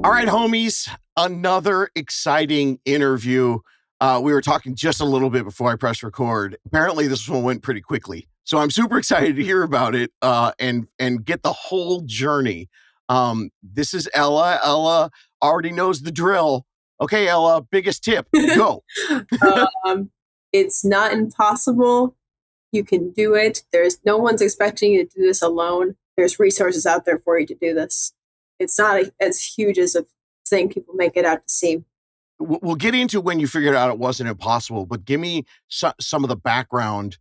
All right, homies, another exciting interview. We were talking just a little bit before I pressed record. Apparently, this one went pretty quickly. So I'm super excited to hear about it and get the whole journey. This is Ella. Ella already knows the drill. Okay, Ella, biggest tip, go. It's not impossible. You can do it. No one's expecting you to do this alone. There's resources out there for you to do this. It's not as huge as a thing people make it out to seem. We'll get into when you figured out it wasn't impossible, but give me some of the background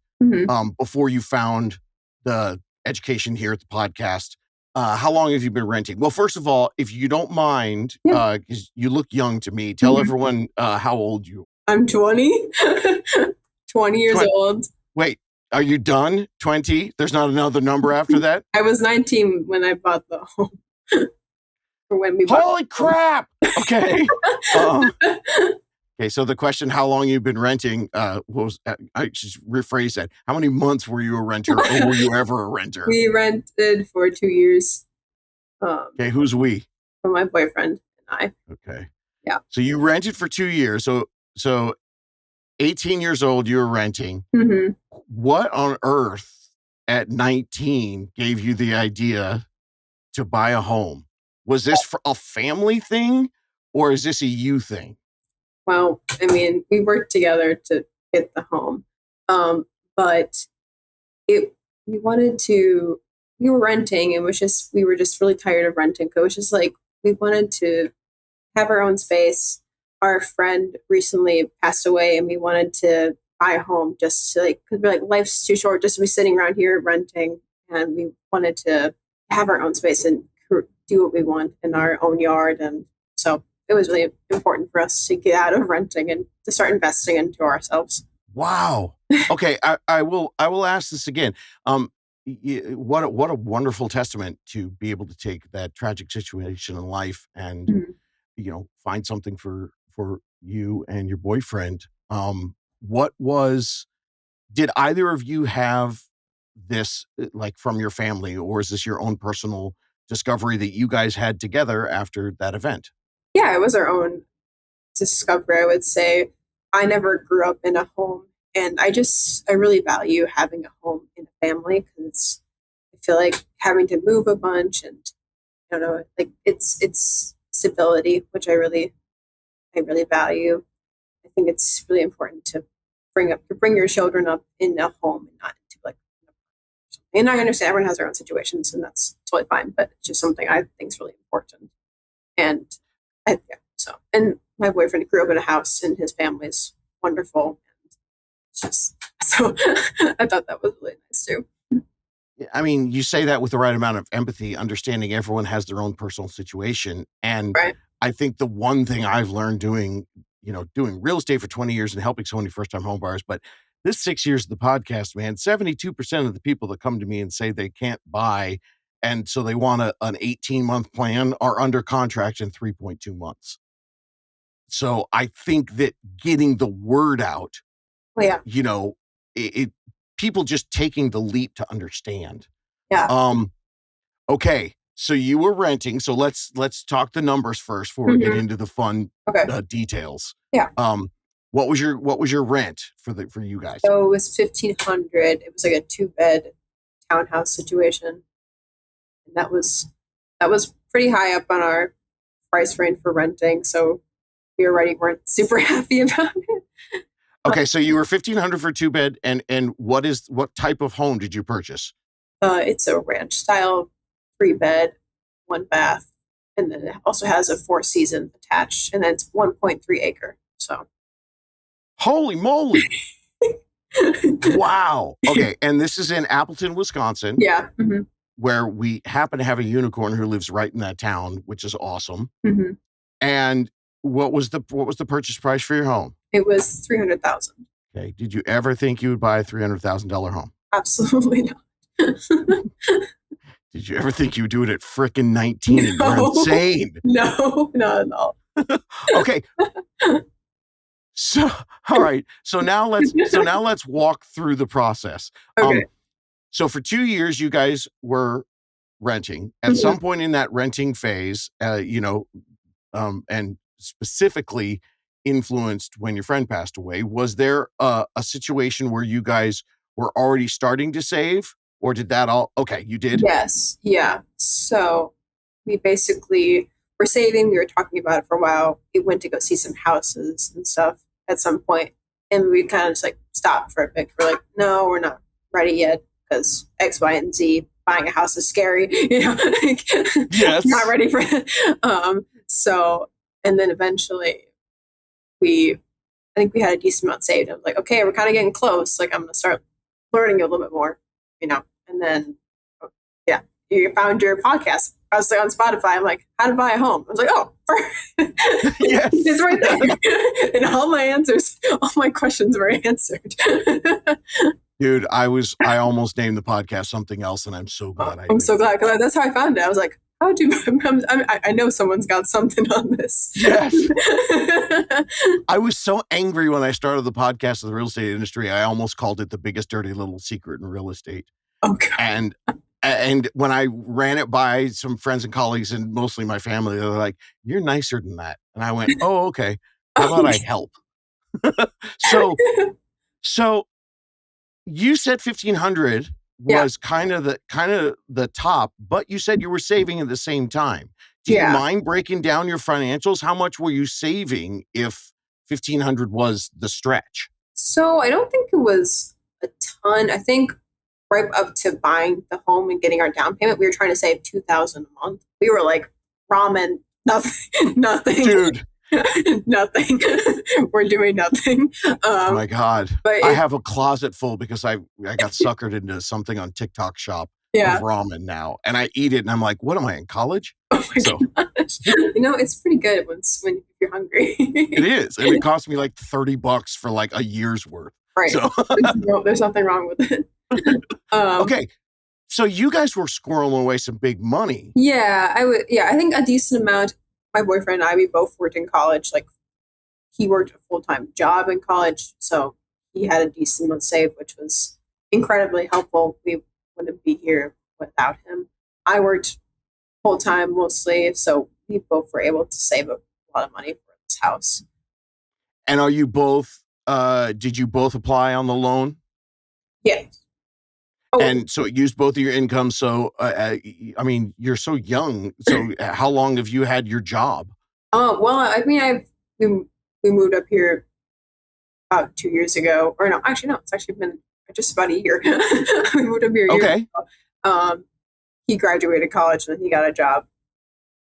before you found the education here at the podcast. How long have you been renting? Well, first of all, if you don't mind, because you look young to me, tell everyone how old you are. I'm 20, 20 years old. Wait, are you done? 20? There's not another number after that? I was 19 when I bought the home. Holy crap! Okay. Okay, so the question, how long you've been renting, was, I should rephrase that. How many months were you a renter, or were you ever a renter? We rented for 2 years. Okay, who's we? My boyfriend and I. Okay. Yeah. So you rented for 2 years. So 18 years old, you were renting. Mm-hmm. What on earth at 19 gave you the idea to buy a home? Was this for a family thing, or is this a you thing? Well, I mean, we worked together to get the home, but we were renting. We were just really tired of renting. So it was just like, we wanted to have our own space. Our friend recently passed away, and we wanted to buy a home just to because we're like, life's too short just to be sitting around here renting. And we wanted to have our own space and do what we want in our own yard. And so it was really important for us to get out of renting and to start investing into ourselves. Wow. Okay. I will ask this again. What a wonderful testament to be able to take that tragic situation in life and, find something for you and your boyfriend. Did either of you have this like from your family, or is this your own personal discovery that you guys had together after that event? Yeah, it was our own discovery, I would say. I never grew up in a home, and I really value having a home in a family, because I feel like having to move a bunch, and I don't know, like it's stability, which I really value. I think it's really important to bring your children up in a home and not into like. And I understand everyone has their own situations, and that's totally fine. But it's just something I think is really important. And and my boyfriend grew up in a house, and his family's wonderful. And it's just so I thought that was really nice too. I mean, you say that with the right amount of empathy, understanding everyone has their own personal situation. And right. I think the one thing I've learned doing real estate for 20 years and helping so many first-time home buyers, but this 6 years of the podcast, man, 72% of the people that come to me and say they can't buy, and so they want an 18-month plan, are under contract in 3.2 months. So I think that getting the word out, people just taking the leap to understand. Yeah. Okay. So you were renting. So let's talk the numbers first before we get into the fun details. Yeah. What was your rent for you guys? So it was $1,500. It was like a 2-bed townhouse situation, and that was pretty high up on our price range for renting. So we already weren't super happy about it. Okay, so you were $1,500 for 2-bed, and what type of home did you purchase? It's a ranch style 3-bed, 1 bath, and then it also has a 4-season attached, and then it's 1.3 acre. So, holy moly! Wow. Okay, and this is in Appleton, Wisconsin. Yeah. Mm-hmm. Where we happen to have a unicorn who lives right in that town, which is awesome. Mm-hmm. And what was the purchase price for your home? It was $300,000. Okay. Did you ever think you would buy a $300,000 home? Absolutely not. Did you ever think you would do it at frickin' 19? No. You're insane. No, not at all. Okay. So, all right. So now let's walk through the process. Okay. So for 2 years, you guys were renting. At some point in that renting phase, and specifically influenced when your friend passed away. Was there a situation where you guys were already starting to save, or did that all? Okay, you did. Yes, yeah. So we basically were saving. We were talking about it for a while. We went to go see some houses and stuff at some point, and we kind of just like stopped for a bit. We're like, no, we're not ready yet because X, Y, and Z. Buying a house is scary, like, not Yes. ready for it. So, and then eventually we, I think we had a decent amount saved. I was like, okay, we're kind of getting close. Like, I'm gonna start learning a little bit more, and then yeah, you found your podcast. I was like on Spotify. I'm like, how to buy a home. I was like, oh, it's Yes. right there. And all my answers, all my questions were answered. Dude, I almost named the podcast something else, and I'm so glad I I'm so didn't. glad because that's how I found it. I was like, how do I know someone's got something on this. Yes. I was so angry when I started the podcast of the real estate industry. I almost called it the biggest dirty little secret in real estate. Oh God. And when I ran it by some friends and colleagues and mostly my family, they were like, "You're nicer than that." And I went, "Oh, okay. How about I help?" So so you said 1,500 Yeah, was kind of the top, but you said you were saving at the same time. Do you yeah. mind breaking down your financials? How much were you saving if 1,500 was the stretch? So I don't think it was a ton. I think right up to buying the home and getting our down payment, we were trying to save 2,000 a month. We were like ramen, nothing, nothing, Dude, nothing. We're doing nothing. my God. But I have a closet full because I got suckered into something on TikTok Shop of yeah. ramen now, and I eat it, and I'm like, "What am I in college?" Oh So my gosh. It's pretty good when if you're hungry. it is, and it cost me like $30 for like a year's worth. Right. So There's nothing wrong with it. Um, okay, so you guys were squirreling away some big money. yeah, I would. Yeah, I think a decent amount. My boyfriend and I, we both worked in college. Like he worked a full time job in college, so he had a decent amount saved, which was incredibly helpful. We wouldn't be here without him. I worked full time mostly, so we both were able to save a lot of money for this house. And are you both did you both apply on the loan? Yeah. Oh, And so it used both of your income. So I mean, you're so young. So how long have you had your job? well, I mean, we, we moved up here about 2 years ago, or no, actually, no, it's actually been just about a year. We moved up here a year Okay. ago. He graduated college and then he got a job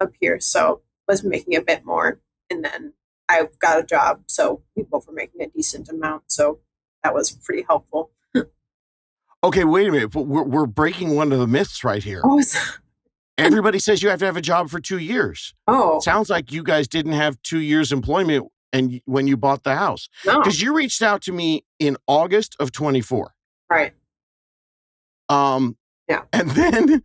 up here, so was making a bit more, and then I got a job, so we both were making a decent amount, so that was pretty helpful. Okay, wait a minute. But we're breaking one of the myths right here. Oh, Everybody says you have to have a job for 2 years. oh Sounds like you guys didn't have 2 years employment and when you bought the house. no, Because you reached out to me in August of 24. right, Um, yeah, and then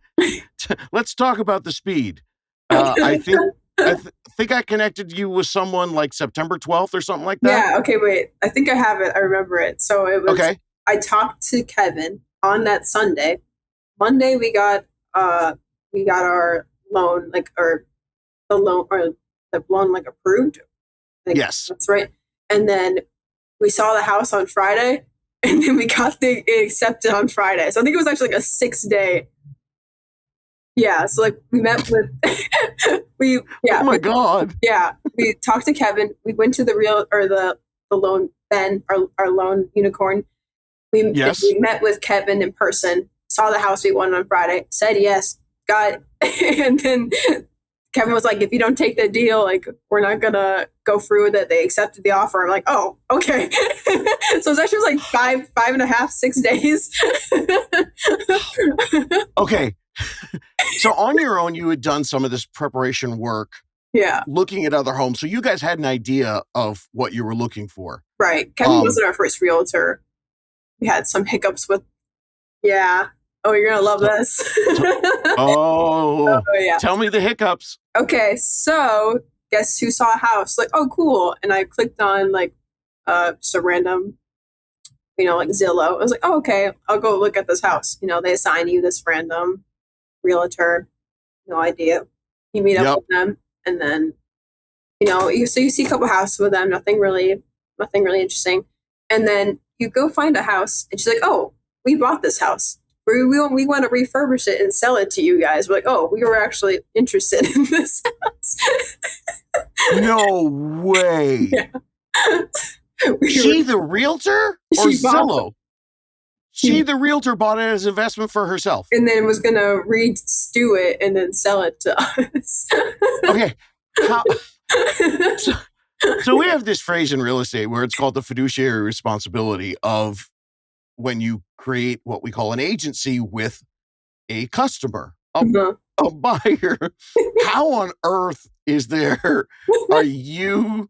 let's talk about the speed. I think think I connected you with someone like September 12th or something like that. yeah. Okay, wait, I think I have it. I remember it. So it was. Okay. I talked to Kevin on that Sunday. Monday we got our loan, like, or the loan like approved. Like, Yes. that's right. And then we saw the house on Friday, and then we got it accepted on Friday. So I think it was actually like a 6 day. Yeah. So like we met with we yeah Oh my God. yeah we talked to Kevin. We went to the loan Ben, our loan unicorn. Yes. We met with Kevin in person. Saw the house we wanted on Friday. Said yes. Got and then Kevin was like, if you don't take the deal, like, we're not gonna go through with it. They accepted the offer. I'm like, oh, okay. So it's actually like five and a half, 6 days. Okay. So on your own, you had done some of this preparation work, Yeah, looking at other homes. So you guys had an idea of what you were looking for. right. Kevin wasn't our first realtor. We had some hiccups with, yeah. Oh, you're gonna love this. Oh, yeah. tell me the hiccups. Okay, so guess who saw a house? Like, oh, cool. And I clicked on like just a random, like Zillow. I was like, oh, okay, I'll go look at this house. They assign you this random realtor, no idea. You meet up Yep. with them, and then So you see a couple houses with them, nothing really interesting. And then you go find a house and she's like, oh, we bought this house. We want to refurbish it and sell it to you guys. We're like, oh, we were actually interested in this house. No way. Yeah. She the realtor or Zillow? She the realtor bought it as investment for herself. And then was going to re-stew it and then sell it to us. Okay. So we have this phrase in real estate where it's called the fiduciary responsibility of when you create what we call an agency with a customer, a buyer. How on earth are you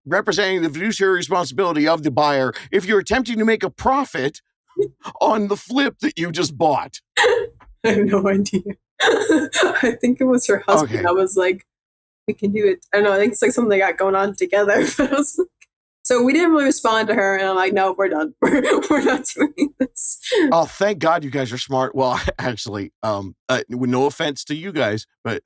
representing the fiduciary responsibility of the buyer if you're attempting to make a profit on the flip that you just bought? I have no idea. I think it was her husband. Okay. I was like, we can do it. I don't know. I think it's like something they got going on together. So we didn't really respond to her, and I'm like, no, we're done. We're not doing this. Oh, thank God you guys are smart. Well, actually, with no offense to you guys, but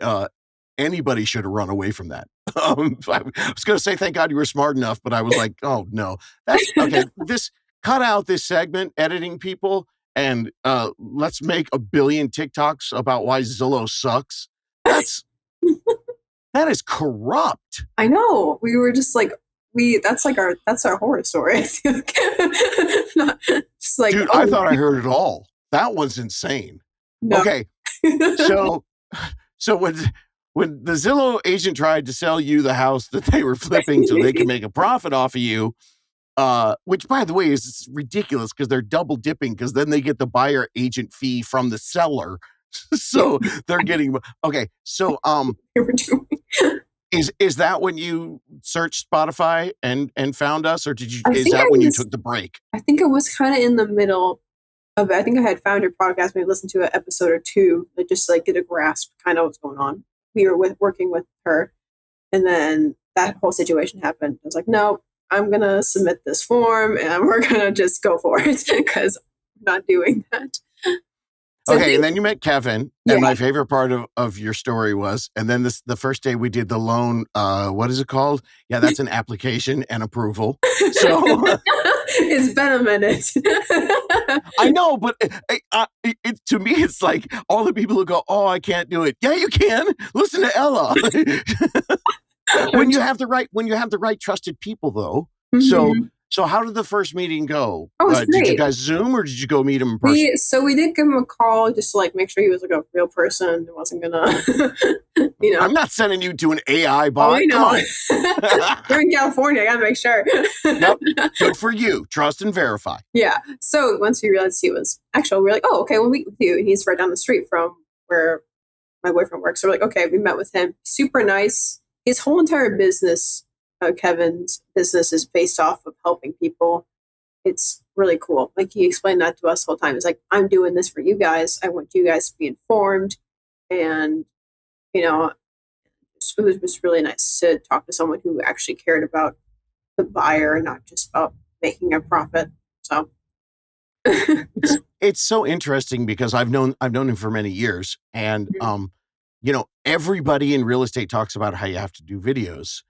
anybody should have run away from that. I was going to say thank God you were smart enough, but I was like, oh no, that's okay. Cut out this segment, editing people, and let's make 1 billion TikToks about why Zillow sucks. That is corrupt. I know. We were just like, that's our horror story. Just like, dude, I thought I heard it all. That was insane. No. Okay. So when the Zillow agent tried to sell you the house that they were flipping so they could make a profit off of you, which by the way is ridiculous because they're double dipping because then they get the buyer agent fee from the seller. So they're getting okay. So is that when you searched Spotify and found us, or is that when you took the break? I think it was kind of in the middle of it. I think I had found your podcast, maybe listened to an episode or two that just like get a grasp kind of what's going on. We were working with her, and then that whole situation happened. I was like, no, I'm gonna submit this form and we're gonna just go for it because I'm not doing that. So okay, and then you met Kevin, and my favorite part of your story was, and then the first day we did the loan, what is it called? Yeah, that's an application and approval. So it's been a minute. I know, but to me, it's like all the people who go, oh, I can't do it. Yeah, you can. Listen to Ella. when you have the right trusted people, though. Mm-hmm. So how did the first meeting go? Oh, did you guys Zoom or did you go meet him in person? We did give him a call just to like make sure he was like a real person and wasn't gonna, I'm not sending you to an AI bot. Oh, I know. Come on. We're in California. I gotta make sure. Yep. Good for you. Trust and verify. Yeah. So once we realized he was actual, we were like, oh, okay, we'll meet with you. And he's right down the street from where my boyfriend works. So we're like, okay, we met with him. Super nice. His whole entire business, Kevin's business, is based off of helping people. It's really cool. Like he explained that to us the whole time. It's like, I'm doing this for you guys. I want you guys to be informed. And, it was just really nice to talk to someone who actually cared about the buyer and not just about making a profit. So it's so interesting because I've known him for many years. And, everybody in real estate talks about how you have to do videos.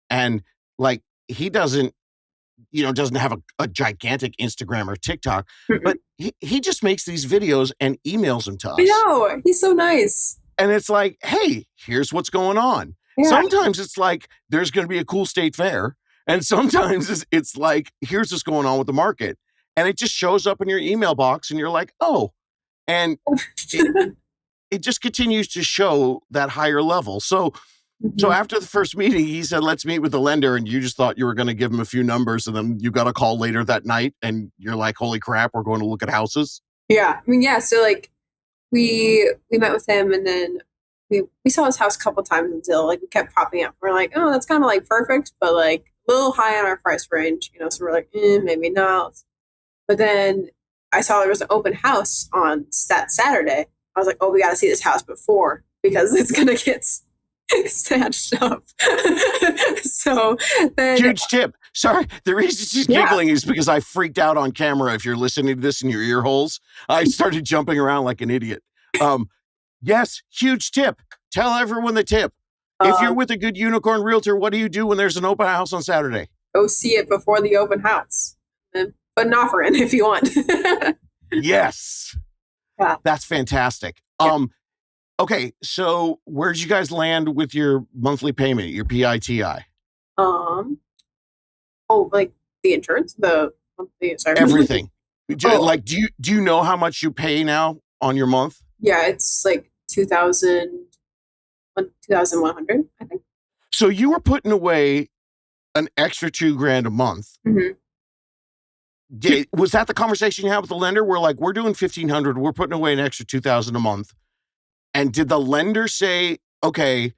And like, he doesn't have a gigantic Instagram or TikTok, but he just makes these videos and emails them to us. I know. He's so nice. And it's like, hey, here's what's going on. Yeah. Sometimes it's like, there's going to be a cool state fair. And sometimes it's like, here's what's going on with the market. And it just shows up in your email box and you're like, oh, and it just continues to show that higher level. So after the first meeting, he said, let's meet with the lender. And you just thought you were going to give him a few numbers. And then you got a call later that night and you're like, holy crap, we're going to look at houses. Yeah. I mean, yeah. So like we met with him and then we saw his house a couple times until like we kept popping up. We're like, oh, that's kind of like perfect, but like a little high on our price range, so we're like, maybe not. But then I saw there was an open house on Saturday. I was like, oh, we got to see this house before because it's going to get snatched up. So then huge tip. Sorry, the reason she's giggling is because I freaked out on camera. If you're listening to this in your ear holes, I started jumping around like an idiot. Yes, huge tip. Tell everyone the tip. If you're Um, with a good unicorn realtor, what do you do when there's an open house on Saturday? Go see it before the open house and put an offer in if you want. Yes. Yeah. That's fantastic. Yeah. Okay, so where did you guys land with your monthly payment, your PITI? Um, oh, like the insurance, the monthly, sorry. Everything. Oh, Like, do you know how much you pay now on your month? yeah, it's like 2,100, I think. So you were putting away an extra 2 grand a month. Mm-hmm. Was that the conversation you had with the lender? We're like, we're doing 1,500. We're putting away an extra 2,000 a month. And did the lender say, okay,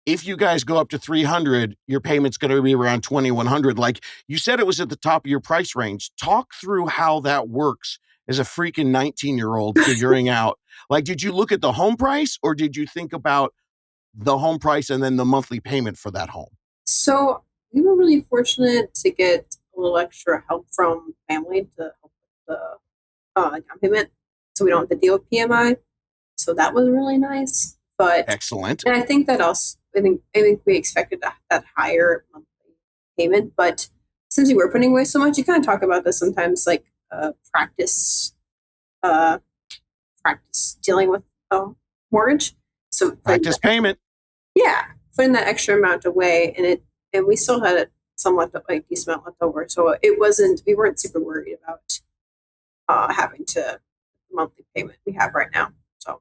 if you guys go up to 300, your payment's going to be around 2,100? Like you said, it was at the top of your price range. Talk through how that works as a freaking 19-year-old figuring out, like, did you look at the home price or did you think about the home price and then the monthly payment for that home? So we were really fortunate to get a little extra help from family to help with the down payment, so we don't have to deal with PMI. So that was really nice. But Excellent. and I think that also I think we expected that higher monthly payment, but since we were putting away so much, you kind of talk about this sometimes, like uh, practice dealing with mortgage. So Practice payment. yeah, putting that extra amount away, and we still had some left, like decent amount left over. So we weren't super worried about having to monthly payment we have right now. So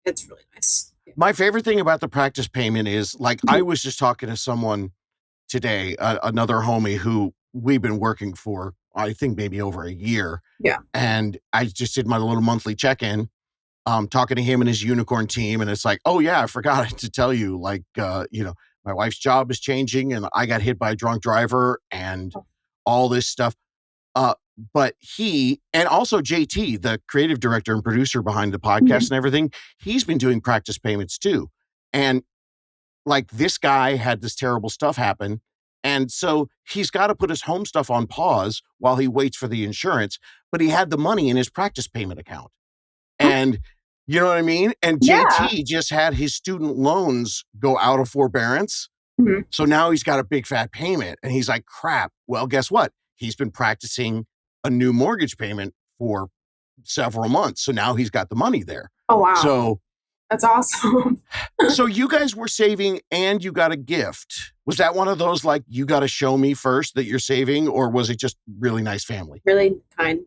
it's really nice. Yeah. My favorite thing about the practice payment is, like, I was just talking to someone today, another homie who we've been working for, I think maybe over a year. Yeah. And I just did my little monthly check-in, talking to him and his unicorn team. And it's like, oh yeah, I forgot to tell you, like, my wife's job is changing and I got hit by a drunk driver and all this stuff. Uh, but he, and also JT, the creative director and producer behind the podcast Mhm. and everything, he's been doing practice payments too. And like, this guy had this terrible stuff happen. And so he's got to put his home stuff on pause while he waits for the insurance, but he had the money in his practice payment account. And you know what I mean? And Yeah. JT just had his student loans go out of forbearance. Mhm. So now he's got a big fat payment and he's like, crap. Well, guess what? He's been practicing a new mortgage payment for several months. So now he's got the money there. Oh wow, So that's awesome. so you guys were saving and you got a gift. Was that one of those, like, you got to show me first that you're saving, or was it just really nice family? Really kind.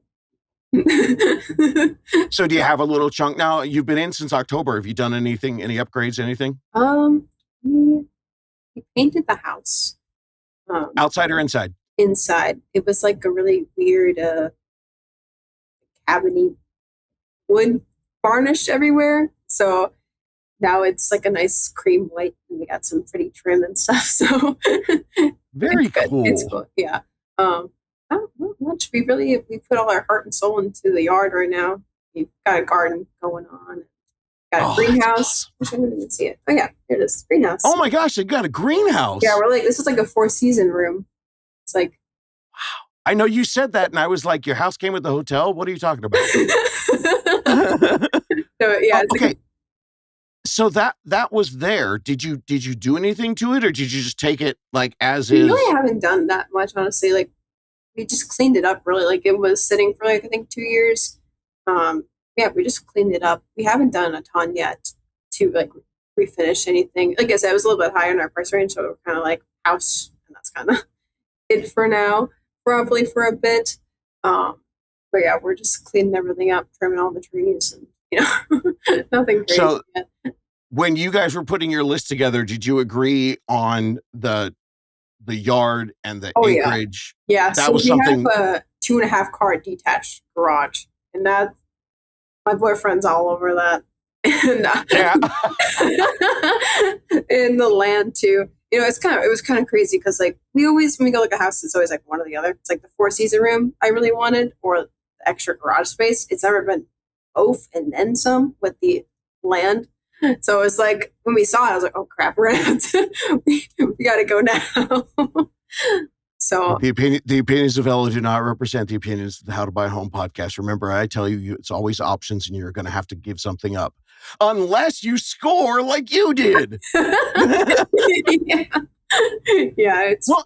So do you have a little chunk now? You've been in since October. Have you done anything, any upgrades, anything? We, we painted the house Outside or inside? inside. It was like a really weird cabiny wood varnish everywhere. So now it's like a nice cream white, and we got some pretty trim and stuff. So Very it's good. It's cool. cool. Yeah. Not much. We put all our heart and soul into the yard right now. We've got a garden going on. Got a Oh, that's greenhouse. awesome. I didn't even see it. Oh yeah, here it is. Greenhouse. Oh my gosh, they got a Yeah, greenhouse. we're like, this is like a four-season room. It's like I know you said that, and I was like, your house came with the hotel? What are you talking about? so yeah, Oh, it's like okay. So that was there. Did you do anything to it, or did you just take it like as we really is? haven't done that much, honestly. Like we just cleaned it up really. Like it was sitting for like I think 2 years. Um, yeah, we just cleaned it up. We haven't done a ton yet to like refinish anything. Like I said, it was a little bit higher in our price range, so we're kind of like house, and that's kind of it for now. Probably for a bit. But yeah, we're just cleaning everything up, trimming all the trees, and nothing crazy So yet. when you guys were putting your list together, did you agree on the yard and the Oh yeah, acreage? yeah. That So was we have something. a 2.5 car detached garage, and that my boyfriend's all over that, and Yeah. in the land too. It was kind of crazy because like we always when we go look at a house, it's always like one or the other. It's like the four-season room I really wanted, or the extra garage space. It's never been both and then some with the land. So it's like when we saw it, I was like, "Oh crap, we're gonna have to, we got to go now." So The opinions of Ella do not represent the opinions of the How to Buy a Home podcast. Remember, I tell you, it's always options, and you're going to have to give something up. unless you score like you did. Yeah. Yeah, it's Well,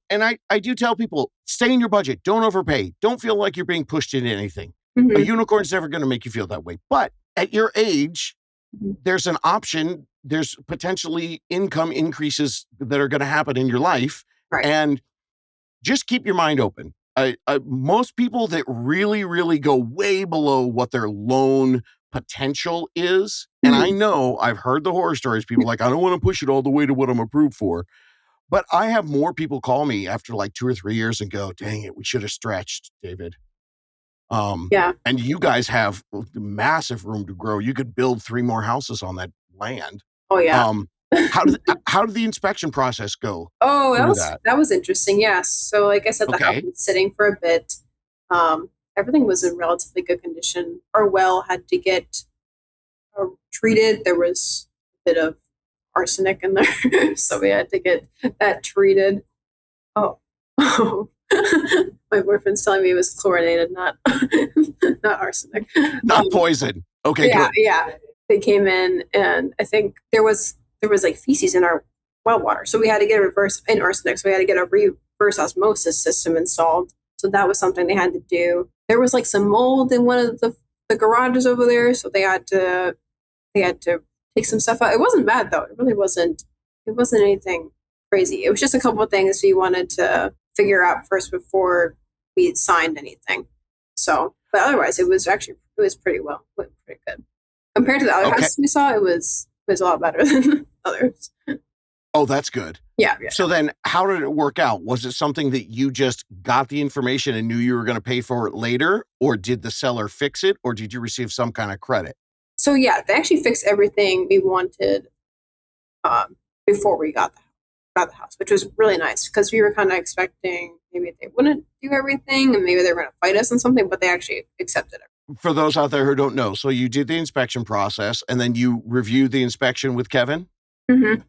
and I do tell people, stay in your budget. Don't overpay. Don't feel like you're being pushed into anything. A mhm, unicorn's never going to make you feel that way. But at your age, mhm, there's an option. There's potentially income increases that are going to happen in your life, right. and just keep your mind open. Most people that really, really go way below what their loan potential is, and I Mhm. know I've heard the horror stories. People like, I don't want to push it all the way to what I'm approved for. But I have more people call me after like 2 or 3 years and go, "Dang it, we should have stretched, David." Yeah. And you guys have massive room to grow. You could build 3 more houses on that land. Oh, yeah. Um, how did the inspection process go Oh, through that? that was interesting, yes. So, like I said, the house Okay. was sitting for a bit. Everything was in relatively good condition. Our well had to get, treated. There was a bit of arsenic in there, so we had to get that treated. Oh. Oh. My boyfriend's telling me it was chlorinated, not not arsenic. Not poison. Okay, Yeah, good. yeah. They came in, and I think there was like feces in our well water, so we had to get a reverse in arsenic. So we had to get a reverse osmosis system installed. So that was something they had to do. There was like some mold in one of the garages over there, so they had to take some stuff out. It wasn't bad though. It really wasn't. It wasn't anything crazy. It was just a couple of things we wanted to figure out first before we signed anything. So, but otherwise, it was pretty well, went pretty good compared to the other Okay. houses we saw. It was a lot better than others. Oh, that's good. Yeah, yeah. So then how did it work out? Was it something that you just got the information and knew you were gonna pay for it later, or did the seller fix it, or did you receive some kind of credit? So yeah, they actually fixed everything we wanted um, before we got the house, which was really nice because we were kind of expecting maybe they wouldn't do everything and maybe they were going to fight us on something, but they actually accepted it. For those out there who don't know, so you did the inspection process, and then you reviewed the inspection with Kevin, Mm-hmm. and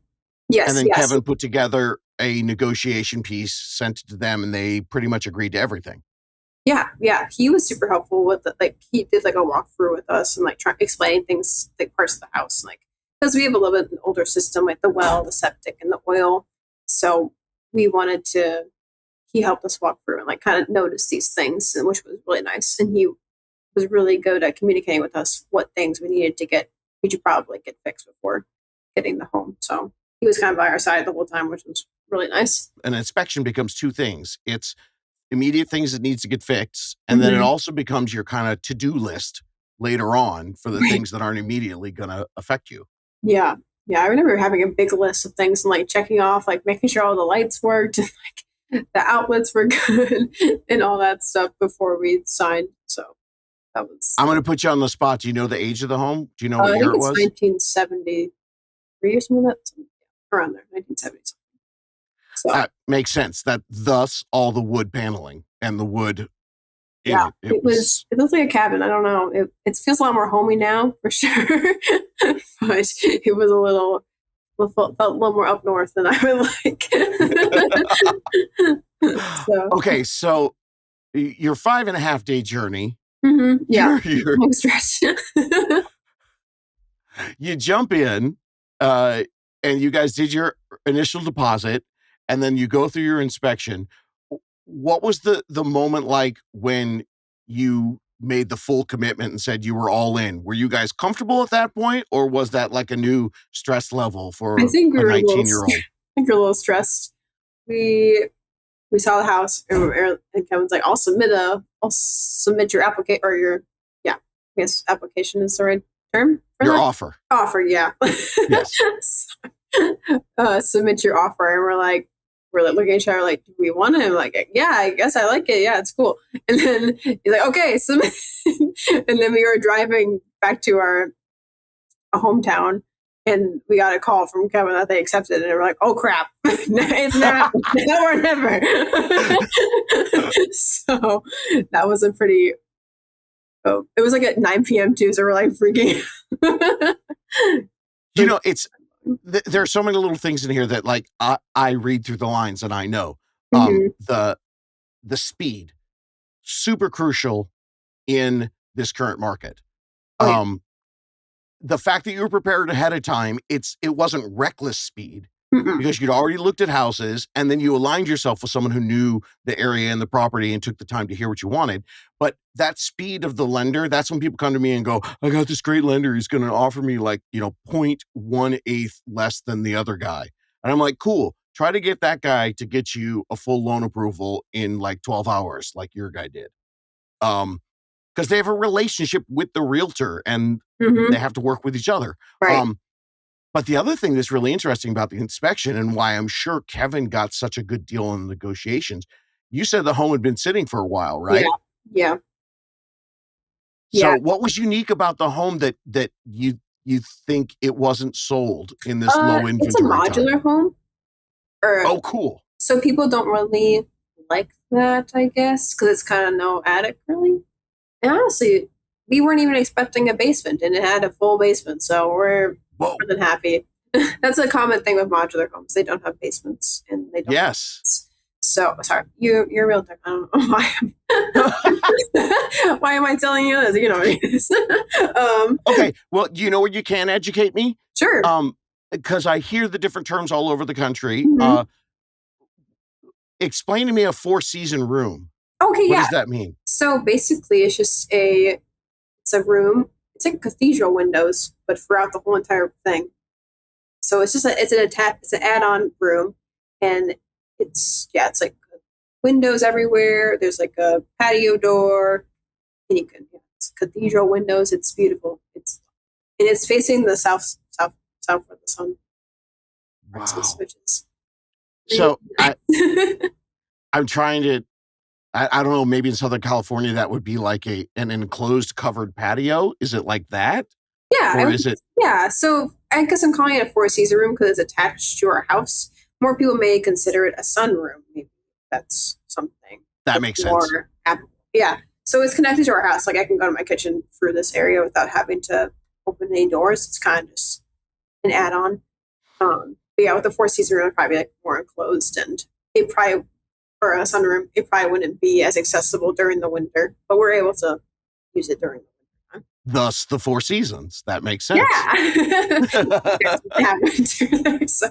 Yes, then yes, Kevin put together a negotiation piece, sent it to them, and they pretty much agreed to everything. yeah, yeah. He was super helpful with it. Like he did like a walkthrough with us and like try explaining things like parts of the house, like because we have a little bit an older system, like the well, the septic, and the oil. So we wanted to. He helped us walk through and like kind of notice these things, and which was really nice. And he was really good at communicating with us what things we needed to get, we should probably get fixed before getting the home. So he was kind of by our side the whole time, which was really nice. An inspection becomes two things. It's immediate things that needs to get fixed, and then it Mm-hmm. also becomes your kind of to-do list later on for the Right. things that aren't immediately gonna affect you. Yeah. Yeah. I remember having a big list of things and like checking off, like making sure all the lights worked and like the outlets were good and all that stuff before we signed. So that was, I'm gonna put you on the spot. Do you know the age of the home? Do you know what I year think it it's was? 1973 or something like that. Around there, 1970 something. So That makes sense. That thus all the wood paneling and the wood in yeah, it. It was it looks like a cabin. I don't know. It feels a lot more homey now for sure. But it was felt a little more up north than I would like. So okay. So your 5.5 day journey, yeah, you're long stretch. you jump in, uh, and you guys did your initial deposit, and then you go through your inspection. What was the moment like when you made the full commitment and said you were all in? Were you guys comfortable at that point, or was that like a new stress level I for think we a were a little. 19-year-old? I think we are a little stressed. We we saw the house and Kevin's like, I'll submit your application or your yeah, I guess application is the right term for Your that offer? offer. Yeah. Yes. Submit your offer, and we're like looking at each other like, do we want it? I'm like, yeah, I guess I like it. Yeah, it's cool. And then he's like, okay, submit. And then we were driving back to our hometown, and we got a call from Kevin that they accepted, and we're like, "Oh crap, it's now, now or never." So that was a pretty. Oh, it was like at 9 p.m. too, so we're like freaking. You know, it's there are so many little things in here that like I read through the lines and I know. Mhm. The speed, super crucial in this current market. Oh yeah. Um, the fact that you were prepared ahead of time, it wasn't reckless speed Mm-mm. because you'd already looked at houses and then you aligned yourself with someone who knew the area and the property and took the time to hear what you wanted. But that speed of the lender, that's when people come to me and go, I got this great lender. He's going to offer me like, 0.18 less than the other guy. And I'm like, cool. Try to get that guy to get you a full loan approval in like 12 hours, like your guy did. Because they have a relationship with the realtor and Mm-hmm. they have to work with each other. Right. But the other thing that's really interesting about the inspection and why I'm sure Kevin got such a good deal in the negotiations, you said the home had been sitting for a while, Yeah. right? Yeah. So Yeah. what was unique about the home that you think it wasn't sold in this low It's a inventory time? modular home, or Oh, cool. so people don't really like that, I guess, because it's kind of no attic, really. And honestly, we weren't even expecting a basement, and it had a full basement, so we're Whoa. more than happy. That's a common thing with modular homes. They don't have basements, and they don't. Yes. So sorry, you're a realtor. I don't know why. Why am I telling you this? You know what it is. Okay. Well, you know where you can educate me? Sure. Because I hear the different terms all over the country. Mhm. Explain to me a four-season room. Okay, What yeah. does that mean? So basically, it's a room. It's like cathedral windows, but throughout the whole entire thing. So it's an add-on room, and it's like windows everywhere. There's like a patio door, and it's cathedral windows. It's beautiful. It's facing the south where the sun rises, Wow. which is really So I nice. I'm trying to I don't know, maybe in Southern California that would be like an enclosed covered patio. Is it like that? Yeah, Or is it yeah. So I guess I'm calling it a four season room because it's attached to our house. More people may consider it a sunroom. Maybe that's something that that's makes sense? more applicable. Yeah. So it's connected to our house. Like I can go to my kitchen through this area without having to open any doors. It's kind of just an add on. But yeah, with the four season room, it'd probably be like more enclosed, and it probably for a sunroom, it probably wouldn't be as accessible during the winter. But we're able to use it during the winter time. Thus the four seasons. That makes sense. Yeah. Yeah, so.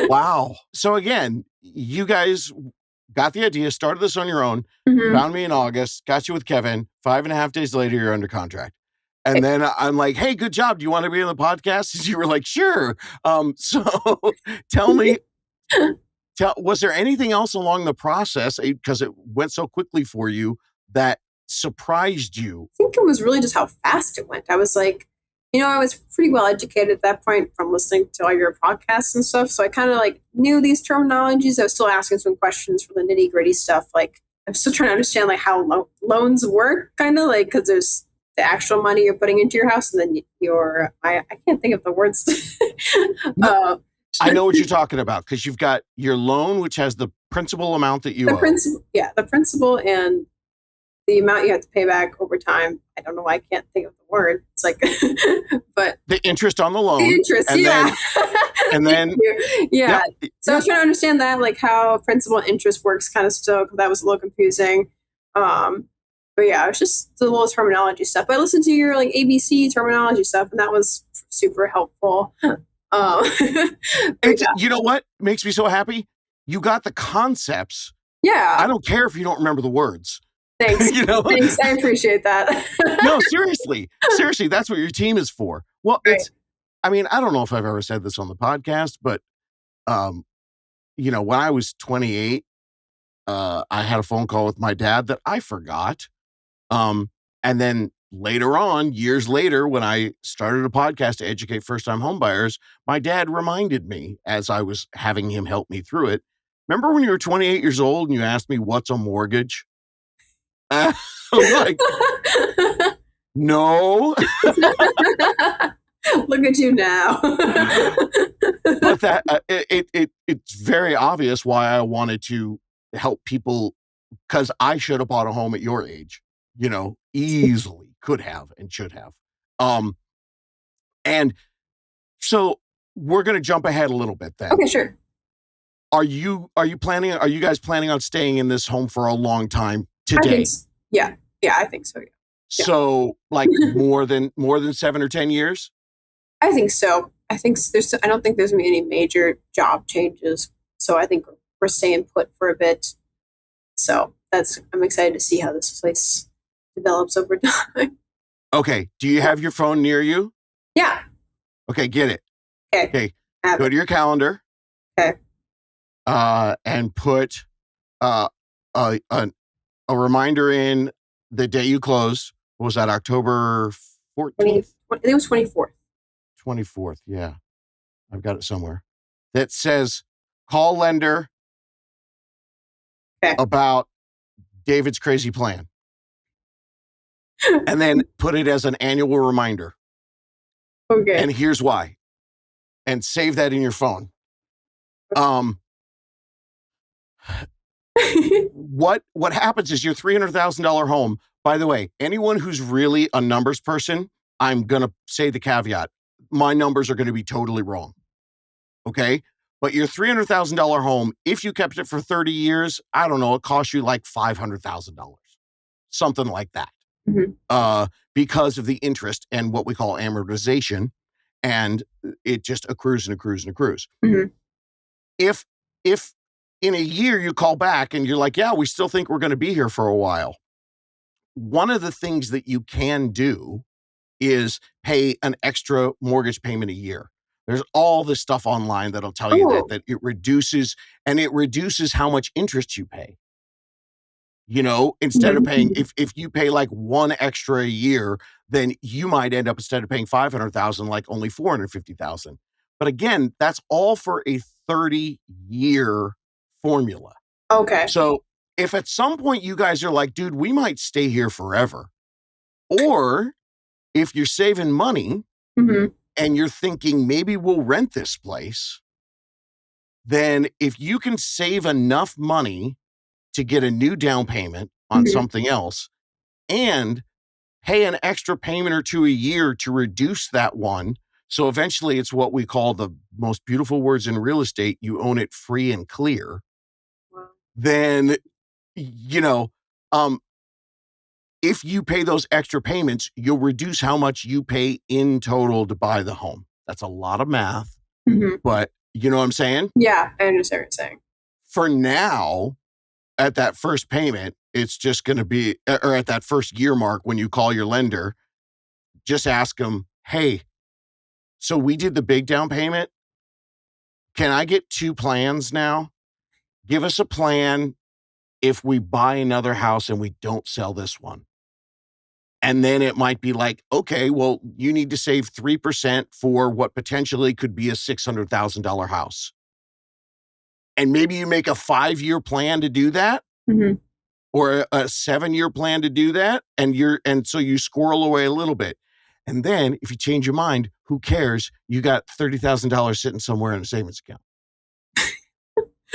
Wow. So again, you guys got the idea, started this on your own, Mhm. found me in August, got you with Kevin. 5.5 days later, you're under contract. And then I'm like, hey, good job. Do you want to be on the podcast? And you were like, sure. So tell me, was there anything else along the process because it went so quickly for you that surprised you? I think it was really just how fast it went. I was like, I was pretty well educated at that point from listening to all your podcasts and stuff. So I kind of like knew these terminologies. I was still asking some questions for the nitty gritty stuff. Like I'm still trying to understand like how loans work, kind of like because there's the actual money you're putting into your house, and then I can't think of the words. No, I know what you're talking about because you've got your loan, which has the principal amount that you the owe. principal, yeah, the principal and the amount you have to pay back over time. I don't know why I can't think of the word. It's like, but The interest on the the loan, interest, and yeah. then and Thank then you. Yeah. yep, So I yep. was trying to understand that, like how principal and interest works, kind of still, because that was a little confusing. Um, but yeah, it's just the little terminology stuff. But I listened to your like ABC terminology stuff, and that was super helpful. But It's you know what makes me so happy? You got the concepts. yeah, I don't care if you don't remember the words. thanks, You know? thanks. I appreciate that. No, seriously. Seriously, that's what your team is for. Well, Right. I mean, I don't know if I've ever said this on the podcast, but um, when I was 28, I had a phone call with my dad that I forgot. And then later on, years later, when I started a podcast to educate first-time homebuyers, my dad reminded me as I was having him help me through it. Remember when you were 28 years old and you asked me what's a mortgage? I'm like, no. Look at you now. But that it's very obvious why I wanted to help people because I should have bought a home at your age, easily could have and should have. Um, and so we're gonna jump ahead a little bit then. Okay, sure. Are you guys planning on staying in this home for a long time I think today? so. Yeah. Yeah, I think so. Yeah. Yeah, So like more than 7 or 10 years. I think so. I don't think there's gonna be any major job changes. So I think we're staying put for a bit. So I'm excited to see how this place develops over time. Okay. Do you have your phone near you? Yeah. Okay, get it. Okay. Okay. Have Go it. to your calendar Okay. and put uh, a, a a reminder in the day you closed. What was that? October 20, 14th, I think it was 24th. 24th. Yeah, I've got it somewhere. That says call lender Okay. about David's crazy plan, and then put it as an annual reminder. Okay. And here's why. And save that in your phone. Um, what happens is your $300,000 home. By the way, anyone who's really a numbers person, I'm gonna say the caveat. My numbers are going to be totally wrong. Okay. But your $300,000 home, if you kept it for 30 years, I don't know, it cost you like $500,000, something like that, Mhm. because of the interest and what we call amortization. And it just accrues and accrues and accrues. Mhm. If, if in a year you call back and you're like, yeah, we still think we're going to be here for a while. One of the things that you can do is pay an extra mortgage payment a year. There's all this stuff online that'll tell you that Oh. that it reduces how much interest you pay. Instead of paying, Mhm. if you pay like one extra a year, then you might end up, instead of paying 500,000, like only 450,000. But again, that's all for a 30-year formula. Okay. So if at some point you guys are like, dude, we might stay here forever, or if you're saving money Mhm. and you're thinking maybe we'll rent this place, then if you can save enough money to get a new down payment on Mhm. something else and pay an extra payment or two a year to reduce that one. So eventually it's what we call the most beautiful words in real estate. You own it free and clear. Wow. Then, you know, um, if you pay those extra payments, you'll reduce how much you pay in total to buy the home. That's a lot of math, Mhm. but you know what I'm saying? Yeah, I understand what you're saying. For now, at that first payment, it's just going to be, or at that first year mark when you call your lender, just ask them, hey, so we did the big down payment. Can I get two plans now? Give us a plan if we buy another house and we don't sell this one. And then it might be like, okay, well, you need to save 3% for what potentially could be a $600,000 house. And maybe you make a 5-year plan to do that, Mhm. or a 7-year plan to do that. And so you squirrel away a little bit. And then if you change your mind, who cares? You got $30,000 sitting somewhere in a savings account.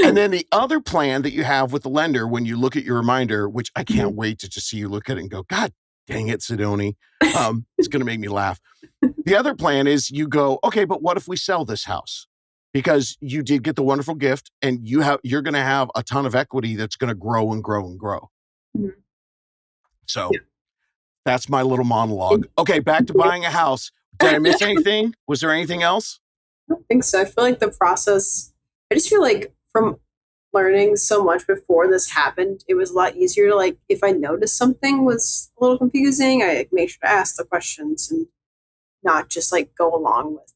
And then the other plan that you have with the lender, when you look at your reminder, which I can't Mhm. wait to just see you look at it and go, God dang it, Sidoni. It's going to make me laugh. The other plan is you go, okay, but what if we sell this house? Because you did get the wonderful gift and you're going to have a ton of equity that's going to grow and grow and grow. Mhm. So Yeah. that's my little monologue. Okay, back to buying a house. Did I miss anything? Was there anything else? Don't think so. I feel like the process, I just feel like from learning so much before this happened, it was a lot easier to like, if I noticed something was a little confusing, I like, make sure to ask the questions and not just like go along with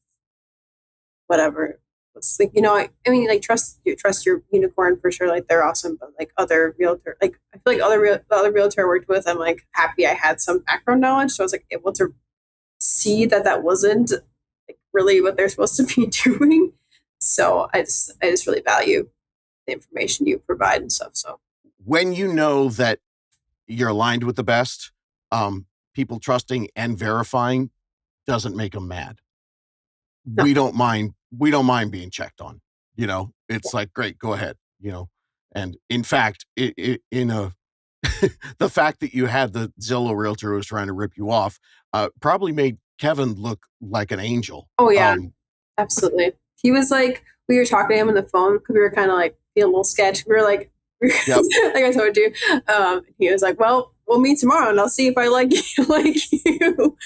whatever. It's like, I mean, like trust your unicorn for sure. Like they're awesome, but like other realtor, like I feel like the other realtor I worked with, I'm like happy I had some background knowledge. So I was like able to see that wasn't like really what they're supposed to be doing. So I just really value the information you provide and stuff. So When you know that you're aligned with the best, people trusting and verifying doesn't make them mad. no, We don't mind being checked on. yeah. It's like, great, go ahead. And in fact, the fact that you had the Zillow realtor who was trying to rip you off probably made Kevin look like an angel. Oh yeah, absolutely. He was like, we were talking to him on the phone because we were kind of like feeling a little sketch. We were like, Yep. like I told you. He was like, well, we'll meet tomorrow and I'll see if I like you. Like you.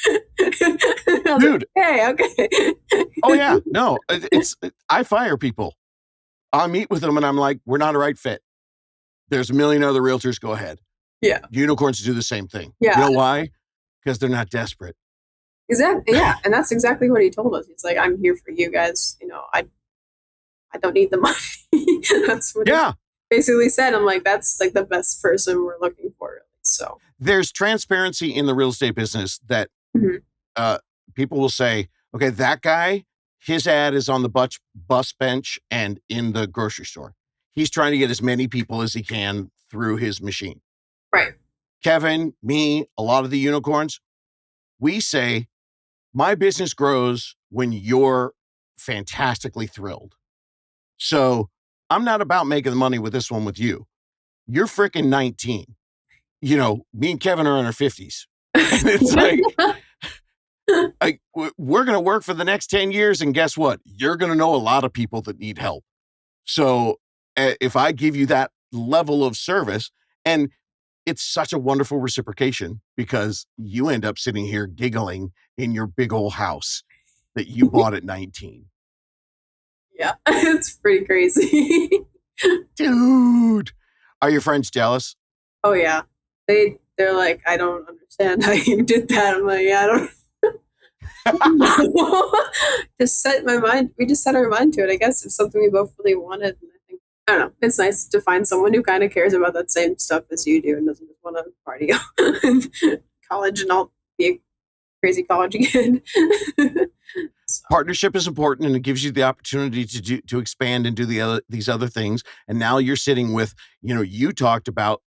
Dude. Like, okay. Oh yeah. No, I fire people. I'll meet with them and I'm like, we're not a right fit. There's a million other realtors. Go ahead. Yeah. Unicorns do the same thing. Yeah. You know why? Because they're not desperate. Exactly. Yeah. And that's exactly what he told us. He's like, I'm here for you guys. I don't need the money. That's what he basically said. I'm like, that's like the best person we're looking for. Really. So there's transparency in the real estate business that people will say, okay, that guy, his ad is on the bus bench and in the grocery store. He's trying to get as many people as he can through his machine. Right. Kevin, me, a lot of the unicorns, we say, my business grows when you're fantastically thrilled. So I'm not about making the money with this one with you. You're freaking 19. Me and Kevin are in our 50s. And it's like, we're going to work for the next 10 years. And guess what? You're going to know a lot of people that need help. So if I give you that level of service, and it's such a wonderful reciprocation because you end up sitting here giggling in your big old house that you bought at 19. Yeah, it's pretty crazy. Dude, are your friends jealous? Oh yeah. They're like, I don't understand how you did that. I'm like, yeah, I don't just set my mind. We just set our mind to it. I guess it's something we both really wanted. And I don't know. It's nice to find someone who kind of cares about that same stuff as you do and doesn't just want to party college and I'll be a crazy college kid. So. Partnership is important, and it gives you the opportunity to expand and do these other things. And now you're sitting with, you talked about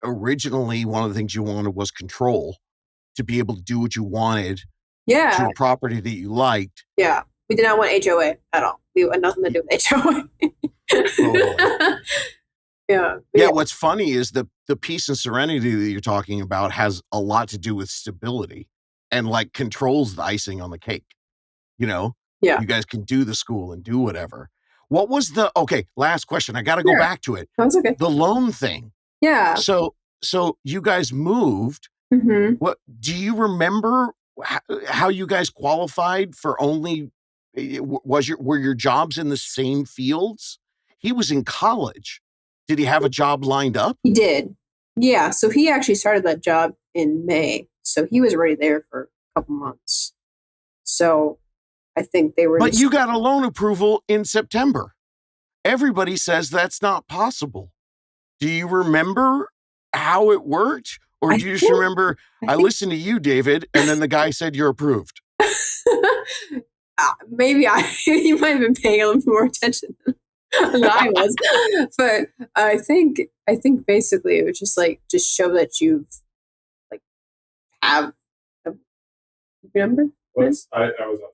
originally one of the things you wanted was control, to be able to do what you wanted to a property that you liked. Yeah. We did not want HOA at all. We had nothing to do with HOA. Oh. Yeah. Yeah. What's funny is the peace and serenity that you're talking about has a lot to do with stability and like controls the icing on the cake. You guys can do the school and do whatever. What was last question. I got to go back to it. That's okay. The loan thing. Yeah. So you guys moved. Mm-hmm. What do you remember how you guys qualified for only, were your jobs in the same fields? He was in college. Did he have a job lined up? He did. Yeah. So he actually started that job in May. So he was already there for a couple months. So I think they were. But you got a loan approval in September. Everybody says that's not possible. Do you remember how it worked? Or do you just remember, I listened to you, David, and then the guy said you're approved? Maybe he might have been paying a little more attention than I was. But I think basically it was just show that you've have a number. I was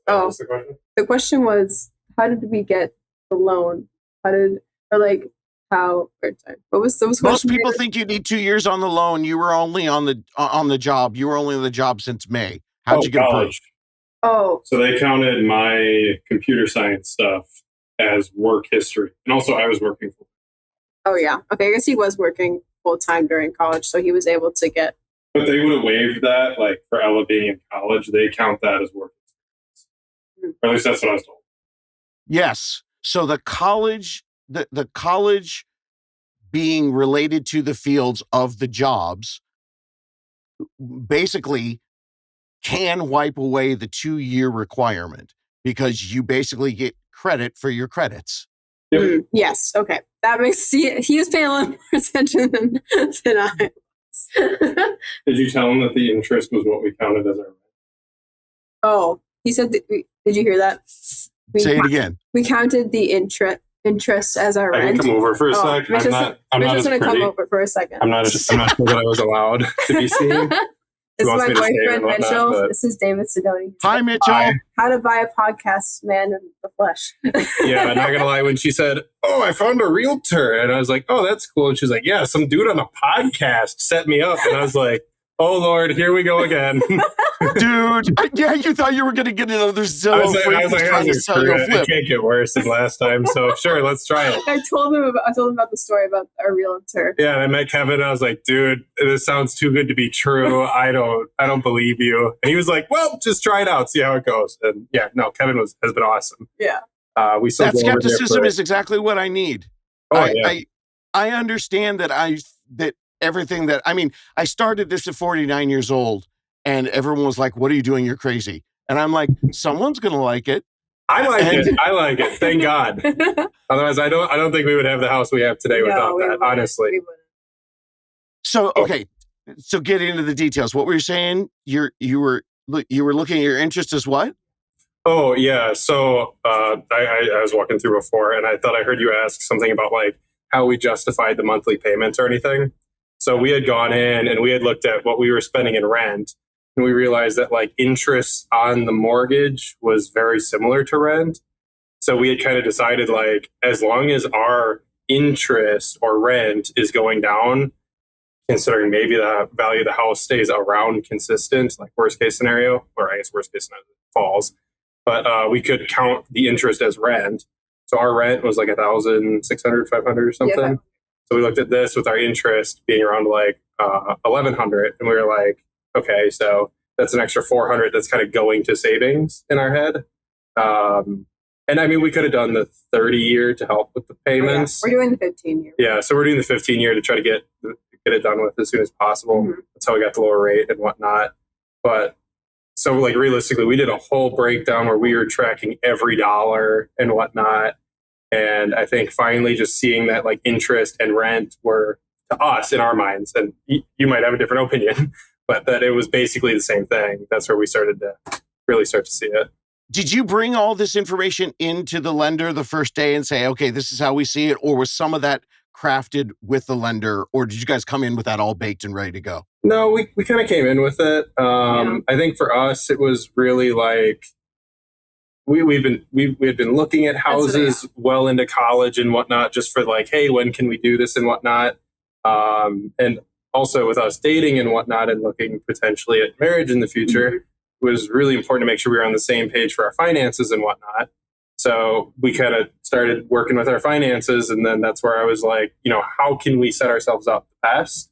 what's the question? The question was, how did we get the loan? What was the question? Most people think you need 2 years on the loan. You were only on the job. You were only on the job since May. How'd you get approved? Oh. So they counted my computer science stuff as work history. And also I was working full. Oh yeah. Okay, I guess he was working full time during college, so he was able to get. But they would have waived that, like for Ella being in college, they count that as work experience. Or at least that's what I was told. Yes. So the college being related to the fields of the jobs basically can wipe away the 2-year requirement because you basically get credit for your credits. Yep. Yes. Okay. That makes he was paying a lot more attention than I was. Did you tell him that the interest was what we counted as our rent? Oh, he said that did you hear that? Say it again. We counted the interest as our rent. I can come over for a sec. I'm not just going to come over for a second. I'm not sure that I was allowed to be seen. This is my boyfriend, Mitchell. This is David Sidoni. Hi, Mitchell. How to buy a podcast, man in the flesh. Yeah, I'm not going to lie. When she said, oh, I found a realtor. And I was like, oh, that's cool. And she's like, yeah, some dude on a podcast set me up. And I was like, oh Lord, here we go again. Dude, yeah, you thought you were going to get another Zillow freak who's trying to sell you a it flip. can't get worse than last time. So sure, let's try it. I told him about the story about our realtor. Yeah, and I met Kevin and I was like, dude, this sounds too good to be true. I don't believe you. And he was like, well, just try it out, see how it goes. And yeah, no, Kevin has been awesome. Yeah. We still That go over there skepticism is exactly what I need. Oh, yeah. I understand that everything that, I mean, I started this at 49 years old and everyone was like, what are you doing? You're crazy. And I'm like, someone's going to like it. I like it. Thank God. Otherwise, I don't think we would have the house we have today without that, honestly. So, okay. So getting into the details, what were you saying? You were looking at your interest as what? Oh, yeah. So I was walking through before and I thought I heard you ask something about like how we justified the monthly payments or anything. So we had gone in and we had looked at what we were spending in rent. And we realized that like interest on the mortgage was very similar to rent. So we had kind of decided like, as long as our interest or rent is going down, considering maybe the value of the house stays around consistent, like worst case scenario, or I guess worst case scenario falls, but we could count the interest as rent. So our rent was like 1,600, 500 or something. Yeah. So we looked at this with our interest being around like 1,100, and we were like, okay, so that's an extra 400 that's kind of going to savings in our head. And I mean, we could have done the 30-year to help with the payments. Oh, yeah. We're doing the 15-year. Yeah, so we're doing the 15-year to try to get it done with as soon as possible. Mm-hmm. That's how we got the lower rate and whatnot. But so like realistically, we did a whole breakdown where we were tracking every dollar and whatnot. And I think finally just seeing that like interest and rent were to us in our minds, and you might have a different opinion, but that it was basically the same thing. That's where we started to really start to see it. Did you bring all this information into the lender the first day and say, okay, this is how we see it? Or was some of that crafted with the lender? Or did you guys come in with that all baked and ready to go? No, we kind of came in with it. I think for us, it was really like, we had been looking at houses well into college and whatnot, just for like, hey, when can we do this and whatnot? And also with us dating and whatnot and looking potentially at marriage in the future, mm-hmm. It was really important to make sure we were on the same page for our finances and whatnot. So we kind of started working with our finances, and then that's where I was like, how can we set ourselves up the best?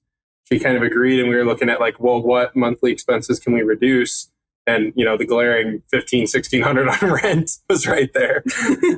She kind of agreed, and we were looking at like, well, what monthly expenses can we reduce? And, the glaring $1,500-1,600 on rent was right there.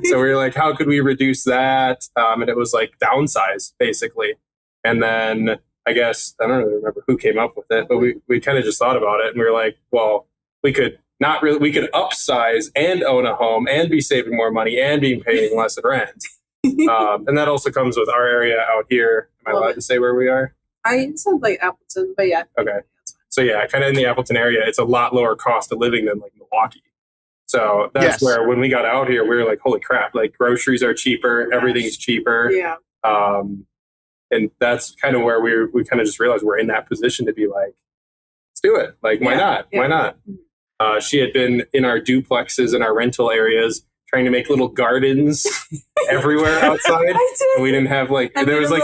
So we were like, how could we reduce that? And it was like downsize, basically. And then I guess, I don't really remember who came up with it, but we kind of just thought about it. And we were like, well, we could upsize and own a home and be saving more money and be paying less in rent. And that also comes with our area out here. Am I allowed to say where we are? I said like Appleton, but yeah. Okay. So yeah, kind of in the Appleton area, it's a lot lower cost of living than like Milwaukee. So that's where when we got out here, we were like, holy crap, like groceries are cheaper, everything's cheaper. Yeah. And that's kind of where we kind of just realized we're in that position to be like, let's do it. Like, why not? Yeah. Why not? She had been in our duplexes and our rental areas trying to make little gardens everywhere outside. And we didn't have like, there was like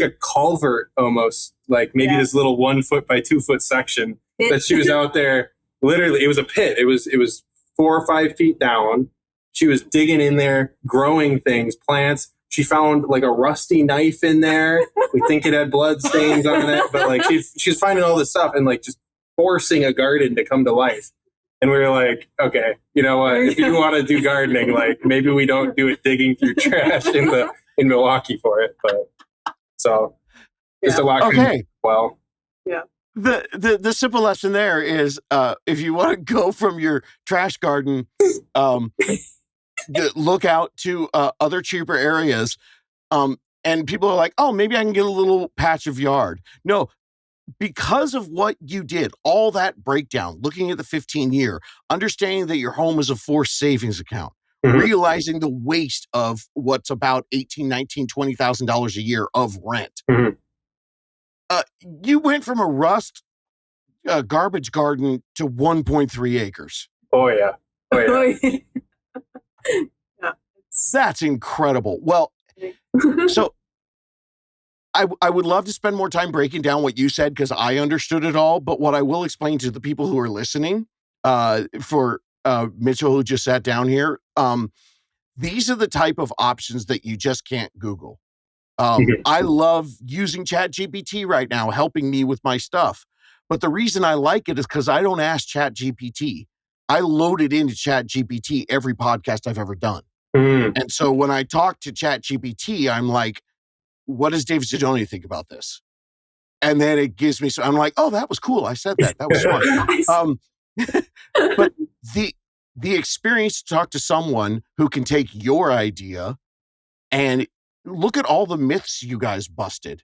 a culvert almost, like maybe this little 1 foot by 2 foot section that she was out there. Literally, it was a pit. It was 4 or 5 feet down. She was digging in there, growing things, plants. She found like a rusty knife in there. We think it had blood stains on it, but like she's finding all this stuff and like just forcing a garden to come to life. And we were like, okay, you know what? If you want to do gardening, like maybe we don't do it digging through trash in Milwaukee for it. But so just a lot. Okay. Well, yeah. The simple lesson there is if you want to go from your trash garden, look out to other cheaper areas. And people are like, oh, maybe I can get a little patch of yard. No. Because of what you did, all that breakdown, looking at the 15-year, understanding that your home is a forced savings account, mm-hmm. realizing the waste of what's about $18,000, $19,000, $20,000 a year of rent. Mm-hmm. You went from a rust garbage garden to 1.3 acres. Oh, yeah. That's incredible. Well, so I would love to spend more time breaking down what you said because I understood it all. But what I will explain to the people who are listening, for Mitchell, who just sat down here, these are the type of options that you just can't Google. I love using ChatGPT right now, helping me with my stuff. But the reason I like it is because I don't ask ChatGPT. I load it into ChatGPT every podcast I've ever done. And so when I talk to ChatGPT, I'm like, what does Dave Zidoni think about this? And then it gives me, so I'm like, oh, that was cool. I said that. That was smart. Nice. But the experience to talk to someone who can take your idea and look at all the myths you guys busted.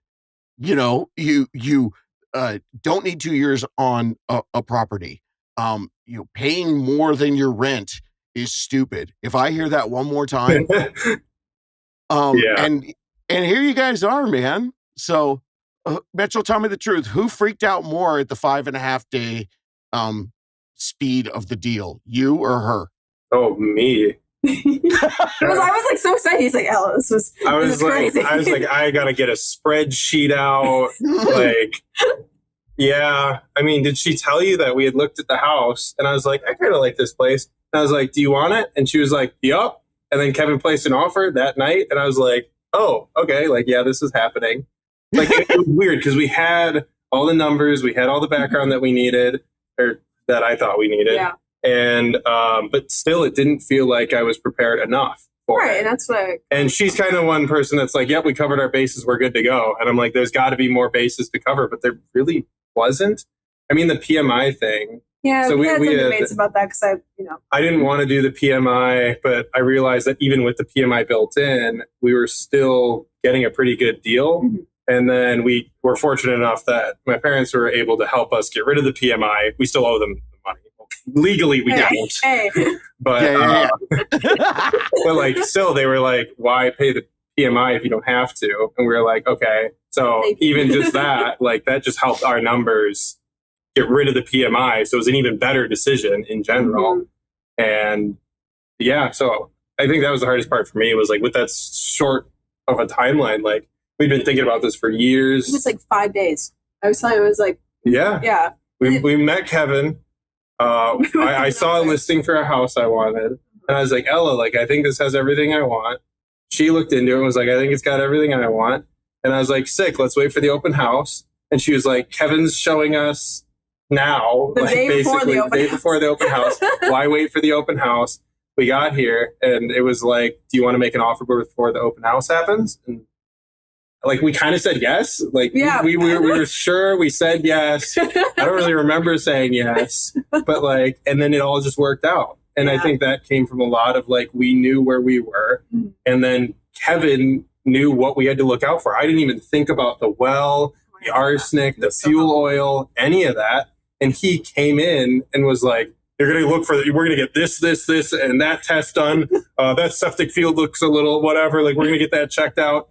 You know, you don't need 2 years on a property. Paying more than your rent is stupid. If I hear that one more time, Yeah. and here you guys are, man. So, Mitchell, tell me the truth. Who freaked out more at the 5.5 day speed of the deal, you or her? Oh, me. I was like so excited. He's like, "Oh, this is crazy." I was like, I gotta get a spreadsheet out. Like, yeah. I mean, did she tell you that we had looked at the house? And I was like, I kind of like this place. And I was like, do you want it? And she was like, yup. And then Kevin placed an offer that night, and I was like, oh, okay, like, yeah, this is happening. Like, it was weird because we had all the numbers, we had all the background that we needed, or that I thought we needed. Yeah. And but still, it didn't feel like I was prepared enough for Right, it. and that's what. And she's kind of one person that's like, yep, we covered our bases, we're good to go. And I'm like, there's got to be more bases to cover, but there really wasn't. I mean, the PMI thing. Yeah, So we had some had debates about that because I didn't want to do the PMI, but I realized that even with the PMI built in, we were still getting a pretty good deal. Mm-hmm. And then we were fortunate enough that my parents were able to help us get rid of the PMI. We still owe them the money. Legally, we don't. Hey. But but like, still, they were like, "Why pay the PMI if you don't have to?" And we were like, "Okay." So even just that, like, that just helped our numbers get rid of the PMI. So it was an even better decision in general. Mm-hmm. And yeah, so I think that was the hardest part for me, was like, with that short of a timeline, like, we'd been thinking about this for years. It was like 5 days. I was telling you, it was like, yeah. We met Kevin. I saw a listing for a house I wanted, and I was like, Ella, like, I think this has everything I want. She looked into it and was like, I think it's got everything I want. And I was like, sick, let's wait for the open house. And she was like, Kevin's showing us now, the like, day basically the day before the open house. Why wait for the open house? We got here, and it was like, do you want to make an offer before the open house happens? And like, we kind of said yes. Like, yeah. we were sure we said yes. I don't really remember saying yes, but like, and then it all just worked out. And I think that came from a lot of, like, we knew where we were. Mm-hmm. And then Kevin knew what we had to look out for. I didn't even think about the well, the arsenic, the fuel oil, any of that. And he came in and was like, you're going to look for, we're going to get this, and that test done. That septic field looks a little whatever. Like, we're going to get that checked out.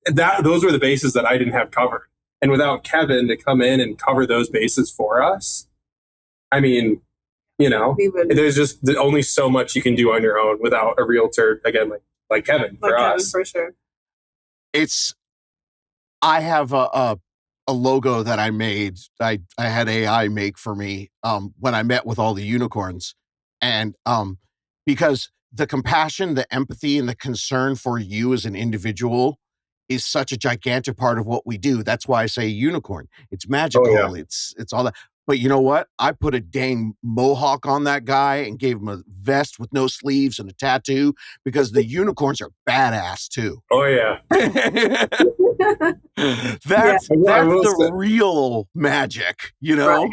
Those were the bases that I didn't have covered. And without Kevin to come in and cover those bases for us, I mean, there's just only so much you can do on your own without a realtor, again, like Kevin, for us. For sure. I have a logo that I made. I had AI make for me when I met with all the unicorns. And because the compassion, the empathy, and the concern for you as an individual is such a gigantic part of what we do. That's why I say unicorn. It's magical. Oh, yeah. It's all that. But you know what? I put a dang mohawk on that guy and gave him a vest with no sleeves and a tattoo, because the unicorns are badass too. Oh yeah. That's the real magic, Right.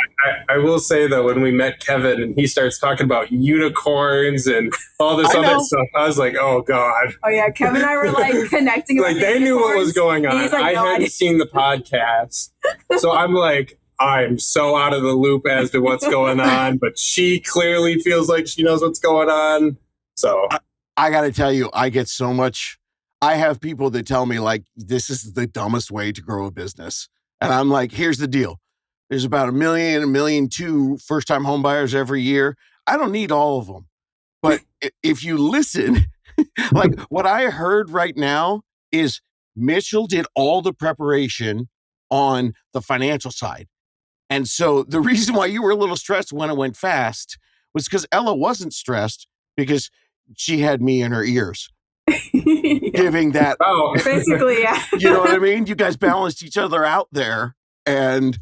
I will say, though, when we met Kevin and he starts talking about unicorns and all this other stuff, I was like, oh God. Oh yeah, Kevin and I were like connecting. Like, they knew what was going on. Like, I hadn't seen the podcast. So I'm like, I'm so out of the loop as to what's going on, but she clearly feels like she knows what's going on. So I got to tell you, I get so much. I have people that tell me, like, this is the dumbest way to grow a business. And I'm like, here's the deal. There's about 1 million, 1.2 million first-time home buyers every year. I don't need all of them. But if you listen, like, what I heard right now is Mitchell did all the preparation on the financial side. And so the reason why you were a little stressed when it went fast was because Ella wasn't stressed because she had me in her ears giving that. Oh, Basically, yeah. You know what I mean? You guys balanced each other out there, and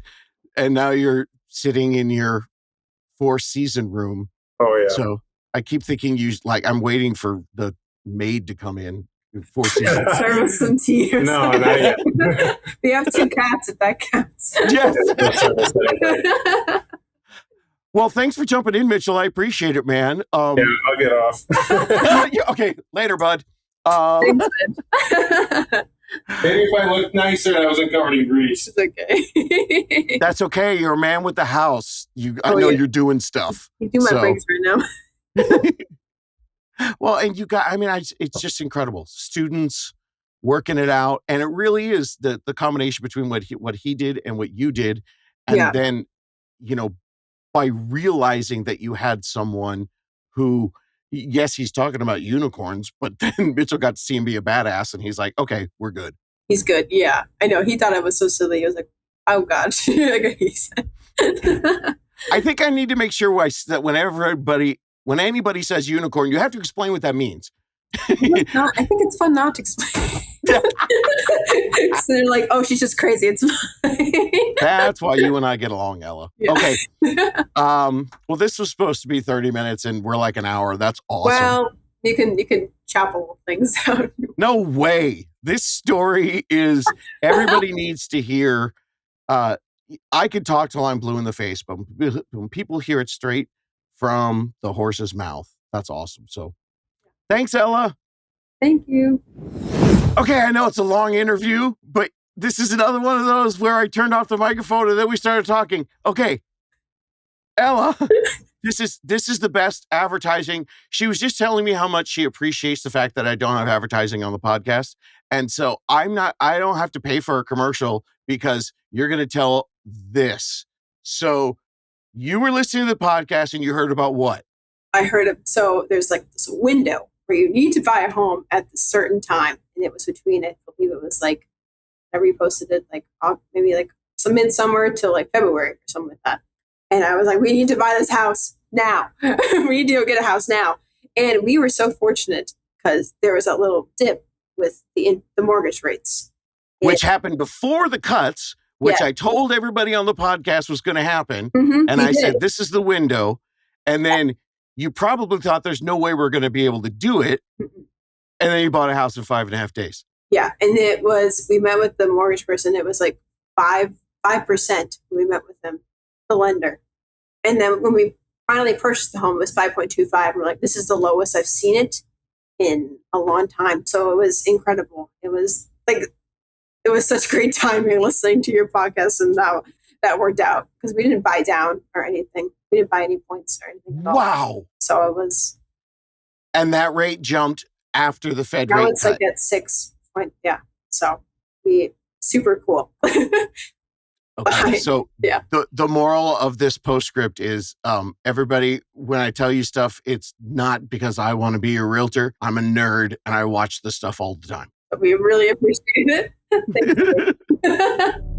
now you're sitting in your 4-season room. oh yeah. So I keep thinking I'm waiting for the maid to come in 4 seasons. Serve some tea. Or No, something. not yet. We have 2 cats, if that counts. Yes. Well, thanks for jumping in, Mitchell. I appreciate it, man. Yeah, I'll get off. Yeah, okay, later, bud. Thanks, Maybe if I looked nicer and I wasn't covered in grease. It's okay. That's okay. You're a man with the house. I know you're doing stuff. You do my breaks right now. Well, and it's just incredible. Students working it out, and it really is the combination between what he did and what you did, and then, by realizing that you had someone who, yes, he's talking about unicorns, but then Mitchell got to see him be a badass, and he's like, okay, we're good. He's good. Yeah, I know. He thought I was so silly. He was like, oh God. I think I need to make sure that when anybody says unicorn, you have to explain what that means. I think it's fun not to explain. So they're like, oh, she's just crazy. It's fine. That's why you and I get along, Ella. Yeah. Okay. Well, this was supposed to be 30 minutes and we're like an hour. That's awesome. Well, you can chop all things out. No way. This story is, everybody needs to hear. I could talk till I'm blue in the face, but when people hear it straight from the horse's mouth, that's awesome. So thanks, Ella. Thank you. Okay, I know it's a long interview, but this is another one of those where I turned off the microphone and then we started talking. Okay, Ella, this is the best advertising. She was just telling me how much she appreciates the fact that I don't have advertising on the podcast. And so I don't have to pay for a commercial because you're going to tell this. So you were listening to the podcast and you heard about what? I heard so there's like this window where you need to buy a home at this certain time. And it was between, I believe it was like, I reposted it like maybe like some midsummer till like February or something like that. And I was like, we need to buy this house now. We need to go get a house now. And we were so fortunate because there was a little dip with the mortgage rates. Which happened before the cuts, which I told everybody on the podcast was going to happen. Mm-hmm, and I said, this is the window. And then you probably thought there's no way we're going to be able to do it. Mm-hmm. And then you bought a house in 5.5 days. Yeah. And we met with the mortgage person. It was like 5%. We met with them, the lender. And then when we finally purchased the home, it was 5.25. We're like, this is the lowest I've seen it in a long time. So it was incredible. It was such great timing listening to your podcast, and that worked out because we didn't buy down or anything. We didn't buy any points or anything at all. Wow. So it was. And that rate jumped after the Fed now rate it's cut. like at 6 point. Yeah. So super cool. Okay, so yeah. The moral of this postscript is, everybody, when I tell you stuff, it's not because I want to be a realtor. I'm a nerd and I watch the stuff all the time. But we really appreciate it. Thank you.